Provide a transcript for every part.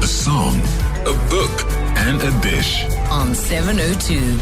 a song, a book, and a dish. On 702.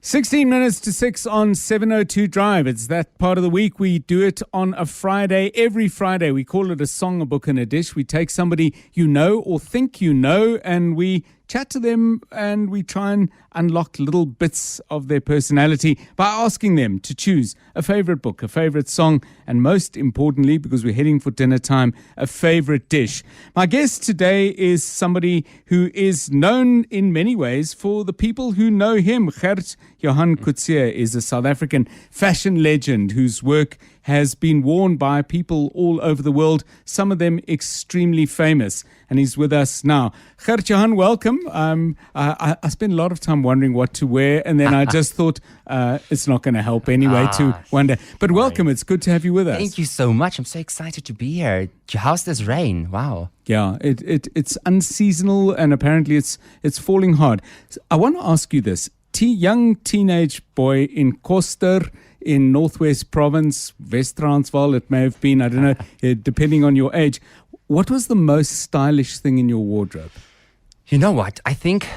16 minutes to 6 on 702 Drive. It's that part of the week. We do it on a Friday. Every Friday, we call it a song, a book, and a dish. We take somebody you know or think you know, and we chat to them and we try and unlock little bits of their personality by asking them to choose a favorite book, a favorite song, and most importantly, because we're heading for dinner time, a favorite dish. My guest today is somebody who is known in many ways for the people who know him. Gert Coetzee is a South African fashion legend whose work has been worn by people all over the world, some of them extremely famous. And he's with us now. Gert, welcome. I spent a lot of time wondering what to wear, and then I just thought it's not going to help anyway to wonder. But welcome. It's good to have you with us. Thank you so much. I'm so excited to be here. How's this rain? Wow. Yeah, it's unseasonal, and apparently it's falling hard. I want to ask you this. Young teenage boy in Koster in Northwest Province, West-Transvaal, it may have been, I don't know, depending on your age. What was the most stylish thing in your wardrobe? You know what? I think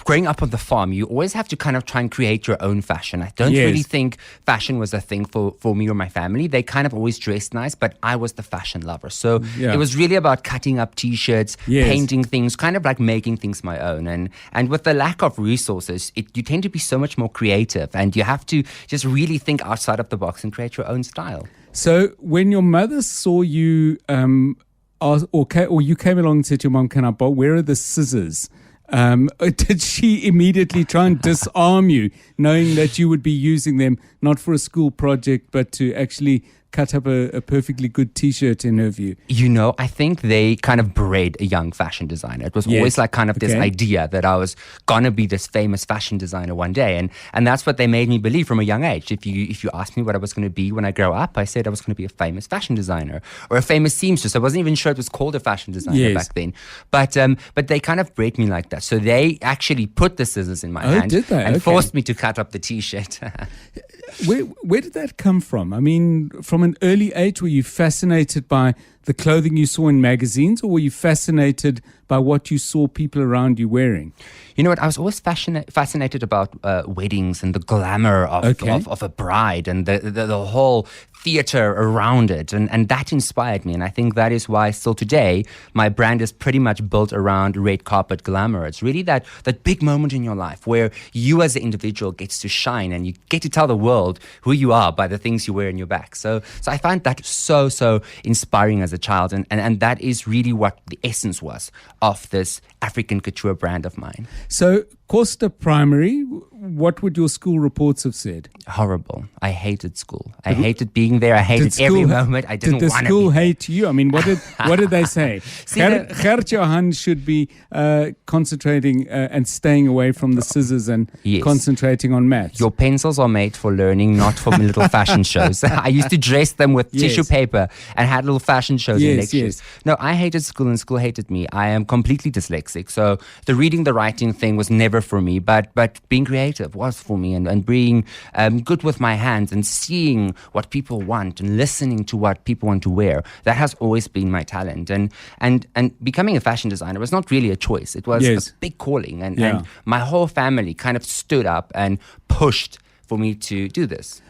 growing up on the farm, you always have to kind of try and create your own fashion. I don't really think fashion was a thing for me or my family. They kind of always dressed nice, but I was the fashion lover. So it was really about cutting up T-shirts, painting things, kind of like making things my own. And with the lack of resources, you tend to be so much more creative, and you have to just really think outside of the box and create your own style. So when your mother saw you... or you came along and said to your mom, where are the scissors? Did she immediately try and disarm you, knowing that you would be using them not for a school project, but to actually cut up a perfectly good T-shirt in her view? You know, I think they kind of bred a young fashion designer. It was always like kind of this idea that I was going to be this famous fashion designer one day. And that's what they made me believe from a young age. If you asked me what I was going to be when I grow up, I said I was going to be a famous fashion designer or a famous seamstress. I wasn't even sure it was called a fashion designer back then. But they kind of bred me like that. So they actually put the scissors in my hand and forced me to cut up the T-shirt. Where did that come from? I mean, from an early age, were you fascinated by the clothing you saw in magazines, or were you fascinated by what you saw people around you wearing? You know what? I was always fascinated about weddings and the glamour of a bride and the whole theater around it. And that inspired me. And I think that is why still today, my brand is pretty much built around red carpet glamour. It's really that big moment in your life where you as an individual gets to shine and you get to tell the world who you are by the things you wear in your back. So I find that so inspiring as a child. And that is really what the essence was of this African couture brand of mine. So Koster Primary, what would your school reports have said? Horrible. I hated school. I hated being there. I hated every moment. I didn't want to be. Did the school hate you? I mean, what did they say? Gert should be concentrating and staying away from the scissors and concentrating on maths. Your pencils are made for learning, not for little fashion shows. I used to dress them with tissue paper and had little fashion shows in lectures. No, I hated school and school hated me. I am completely dyslexic. So the reading, the writing thing was never for me, but being creative was for me, and being good with my hands and seeing what people want and listening to what people want to wear, that has always been my talent. And becoming a fashion designer was not really a choice. It was a big calling, and my whole family kind of stood up and pushed for me to do this.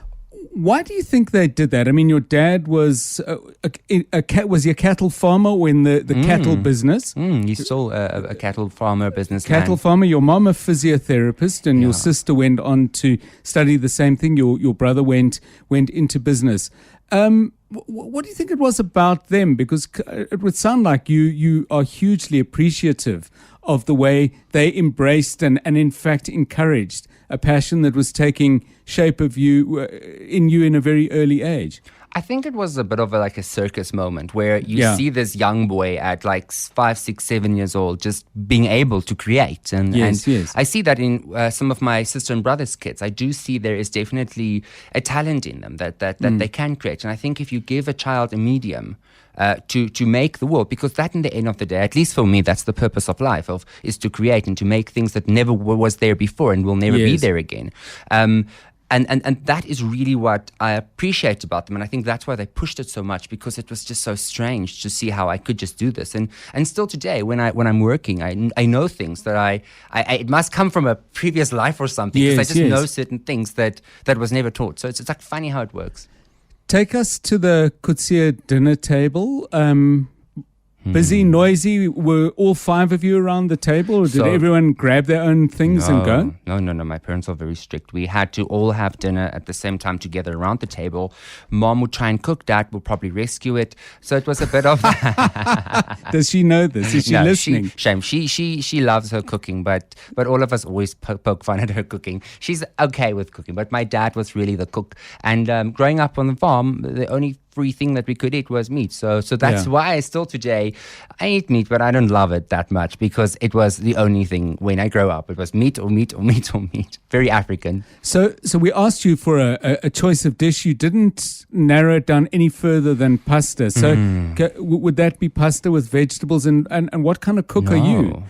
Why do you think they did that? I mean, your dad was was he a cattle farmer or in the cattle business? He's still a cattle farmer business. Cattle farmer. Your mom a physiotherapist, and your sister went on to study the same thing. Your brother went into business. What do you think it was about them? Because it would sound like you are hugely appreciative of the way they embraced and in fact encouraged a passion that was taking shape of you in a very early age. I think it was a bit of a circus moment where you see this young boy at 5, 6, 7 years old just being able to create. And I see that in some of my sister and brother's kids. I do see there is definitely a talent in them that they can create. And I think if you give a child a medium to make the world, because that in the end of the day, at least for me, that's the purpose of life, is to create and to make things that never was there before and will never be there again. And that is really what I appreciate about them. And I think that's why they pushed it so much, because it was just so strange to see how I could just do this. And still today, when I'm working, I know things that I it must come from a previous life or something, because I just know certain things that was never taught. So it's like funny how it works. Take us to the Coetzee dinner table. Busy, noisy. Were all five of you around the table, or did everyone grab their own things and go? No. My parents are very strict. We had to all have dinner at the same time together around the table. Mom would try and cook. Dad would probably rescue it. So it was a bit of... Does she know this? Is she listening? She loves her cooking, but all of us always poke fun at her cooking. She's okay with cooking, but my dad was really the cook. And growing up on the farm, the only free thing that we could eat was meat. So that's why I still today, I eat meat, but I don't love it that much, because it was the only thing when I grow up. It was meat or meat or meat or meat. Very African. So we asked you for a choice of dish. You didn't narrow it down any further than pasta. So would that be pasta with vegetables? And what kind of cook are you?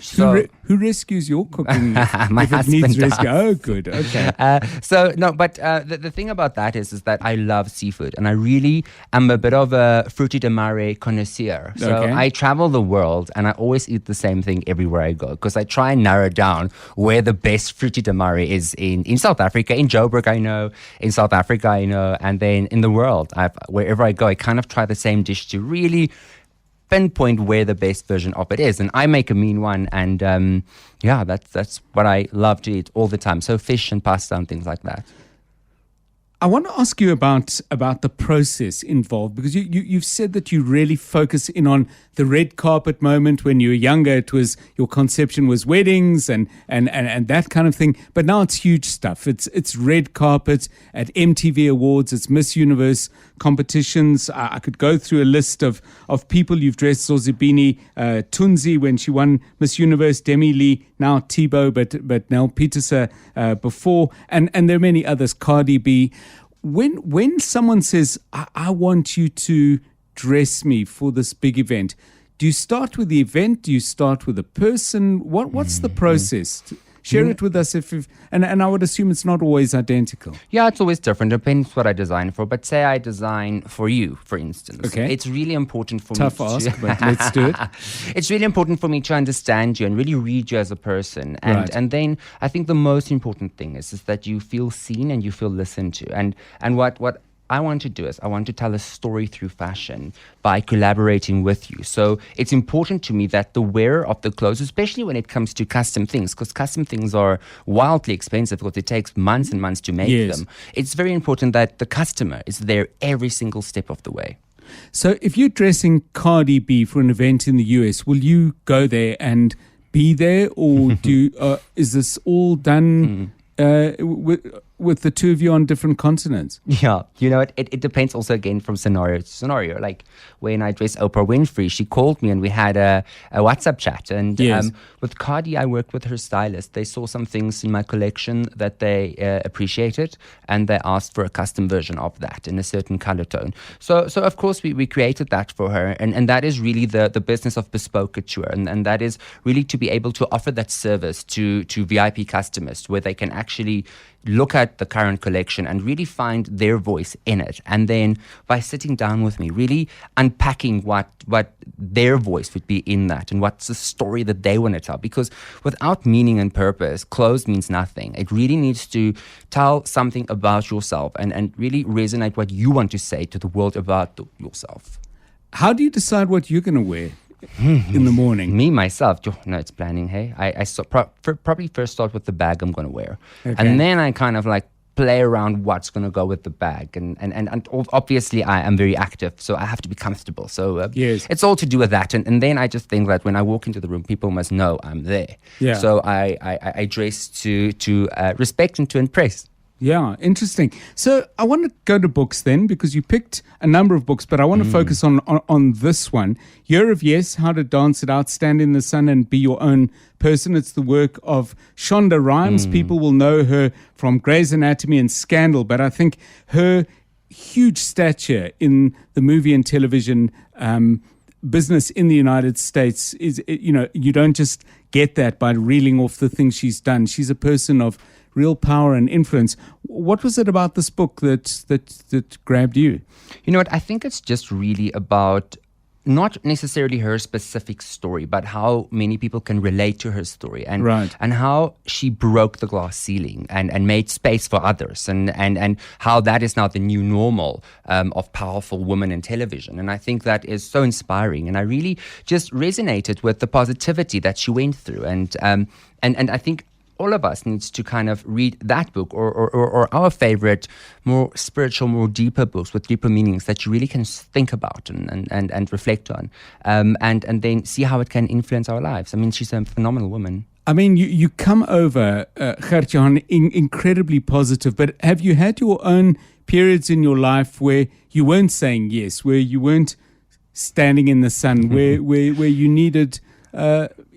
Who rescues your cooking my if it husband needs rescue? does. Oh, good. Okay. The thing about that is that I love seafood, and I really am a bit of a frutti di mare connoisseur. So I travel the world, and I always eat the same thing everywhere I go, because I try and narrow down where the best frutti di mare is in South Africa. In Joburg, I know. In South Africa, I know. And then in the world, wherever I go, I kind of try the same dish to really pinpoint where the best version of it is. And I make a mean one, and that's what I love to eat all the time. So fish and pasta and things like that. I want to ask you about the process involved, because you've said that you really focus in on the red carpet moment. When you were younger, it was your conception was weddings and that kind of thing. But now it's huge stuff. It's red carpet at MTV Awards. It's Miss Universe competitions. I could go through a list of people you've dressed. Zozibini Tunzi when she won Miss Universe, Demi Lee, now Tebow, but Nell Peterser before, and there are many others, Cardi B. When someone says, I want you to dress me for this big event, do you start with the event? Do you start with a person? What's the process? Share it with us and I would assume it's not always identical. Yeah, it's always different. Depends what I design for. But say I design for you, for instance. Okay. It's really important for Tough me to... ask, but let's do it. It's really important for me to understand you and really read you as a person. And then I think the most important thing is that you feel seen and you feel listened to. And what I want to do is I want to tell a story through fashion by collaborating with you. So it's important to me that the wearer of the clothes, especially when it comes to custom things, because custom things are wildly expensive because it takes months and months to make them. It's very important that the customer is there every single step of the way. So if you're dressing Cardi B for an event in the US, will you go there and be there, or is this all done with the two of you on different continents? Yeah, it depends also again from scenario to scenario. Like when I dressed Oprah Winfrey, she called me and we had a WhatsApp chat. And with Cardi, I worked with her stylist. They saw some things in my collection that they appreciated, and they asked for a custom version of that in a certain color tone. So of course we created that for her, and that is really the business of bespoke couture, and that is really to be able to offer that service to VIP customers, where they can actually look at the current collection and really find their voice in it. And then by sitting down with me, really unpacking what their voice would be in that and what's the story that they want to tell. Because without meaning and purpose, clothes means nothing. It really needs to tell something about yourself and really resonate what you want to say to the world about yourself. How do you decide what you're going to wear in the morning? Me, myself, it's planning, hey? I probably first start with the bag I'm going to wear. Okay. And then I kind of like play around what's going to go with the bag. And obviously I am very active, so I have to be comfortable. So it's all to do with that. And then I just think that when I walk into the room, people must know I'm there. Yeah. So I dress to respect and to impress. Yeah, interesting. So I want to go to books then, because you picked a number of books, but I want to focus on this one. Year of Yes, How to Dance It Out, Stand in the Sun and Be Your Own Person. It's the work of Shona Rhimes. People will know her from Grey's Anatomy and Scandal, but I think her huge stature in the movie and television business in the United States is, you don't just get that by reeling off the things she's done. She's a person of real power and influence. What was it about this book that grabbed you? You know what? I think it's just really about not necessarily her specific story, but how many people can relate to her story, and how she broke the glass ceiling and made space for others, and how that is now the new normal of powerful women in television. And I think that is so inspiring, and I really just resonated with the positivity that she went through, and I think all of us needs to kind of read that book or our favorite, more spiritual, more deeper books with deeper meanings that you really can think about and reflect on, and then see how it can influence our lives. I mean, she's a phenomenal woman. I mean, you come over, Gert, incredibly positive, but have you had your own periods in your life where you weren't saying yes, where you weren't standing in the sun, where you needed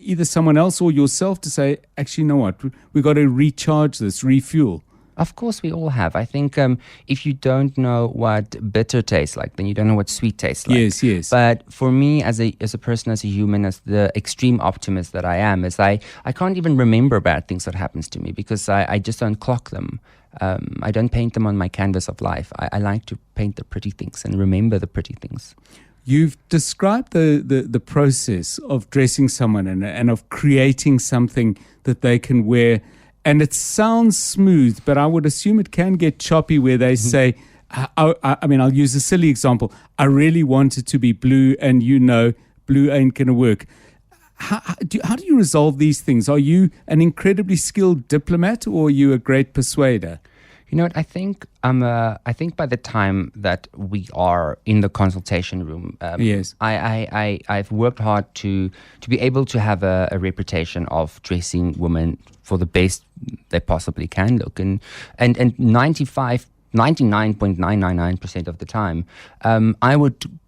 either someone else or yourself to say, actually, you know what, we've got to recharge this, refuel? Of course, we all have. I think if you don't know what bitter tastes like, then you don't know what sweet tastes like. Yes. But for me, as a person, as a human, as the extreme optimist that I am, is I can't even remember bad things that happens to me because I just don't clock them. I don't paint them on my canvas of life. I like to paint the pretty things and remember the pretty things. You've described the process of dressing someone and of creating something that they can wear. And it sounds smooth, but I would assume it can get choppy where they say, I mean, I'll use a silly example. I really want it to be blue, and blue ain't going to work. How do you resolve these things? Are you an incredibly skilled diplomat, or are you a great persuader? You know what? I think by the time that we are in the consultation room, yes, I've worked hard to be able to have a reputation of dressing women for the best they possibly can look, and 99.999% of the time,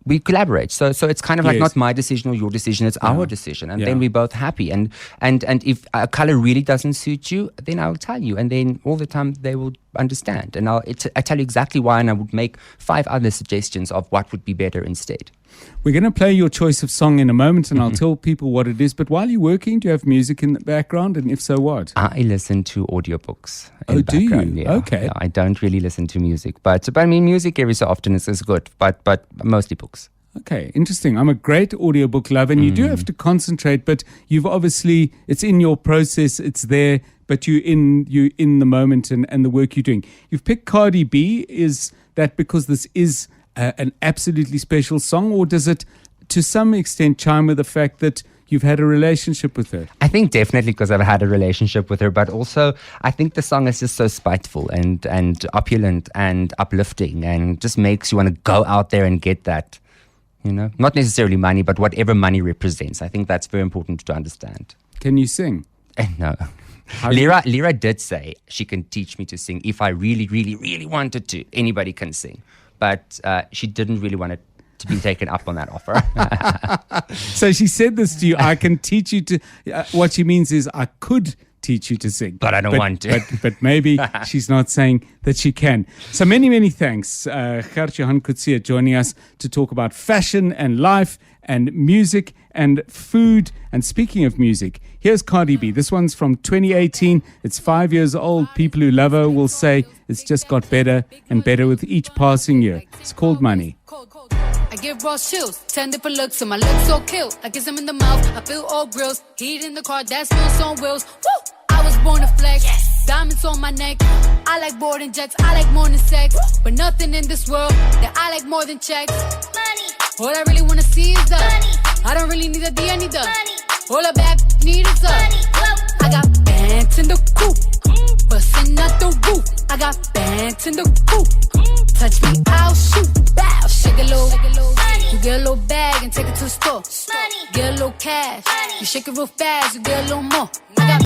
we collaborate. So it's kind of like not my decision or your decision, it's our decision. And then we're both happy. And if a color really doesn't suit you, then I'll tell you. And then all the time they will understand. And I tell you exactly why, and I would make 5 other suggestions of what would be better instead. We're going to play your choice of song in a moment, and I'll tell people what it is. But while you're working, do you have music in the background? And if so, what? I listen to audiobooks. Oh, do you? Yeah, okay. Yeah, I don't really listen to music. But I mean, music every so often is good, but mostly books. Okay, interesting. I'm a great audiobook lover, and you do have to concentrate, but you've obviously, it's in your process, it's there, but you're in the moment and the work you're doing. You've picked Cardi B. Is that because this is an absolutely special song, or does it to some extent chime with the fact that you've had a relationship with her? I think definitely because I've had a relationship with her, but also I think the song is just so spiteful and opulent and uplifting, and just makes you want to go out there and get that, you know, not necessarily money, but whatever money represents. I think that's very important to understand. Can you sing? No. Lyra did say she can teach me to sing if I really, really, really wanted to. Anybody can sing. But she didn't really want it to be taken up on that offer. So she said this to you, I can teach you to... what she means is I could teach you to sing. But I don't want to. But maybe she's not saying that she can. So many, many thanks. Gert Coetzee joining us to talk about fashion and life and music and food. And speaking of music, here's Cardi B. This one's from 2018. It's 5 years old. People who love her will say it's just got better and better with each passing year. It's called Money. I get raw chills, 10 different looks, and my lips so kill. I kiss them in the mouth, I feel all grills. Heat in the car, that smells on wheels. Woo! I was born to flex, diamonds on my neck. I like boarding jets, I like more than sex. But nothing in this world that I like more than checks. Money. All I really wanna see is the money. I don't really need a D, I need the money. All I bad need is the money. I got bands in the coop, bustin' out the roof. I got bands in the coop. Touch me, I'll shoot. Bow, shake a little. You get a little bag and take it to the store. Get a little cash. You shake it real fast, you get a little more. I got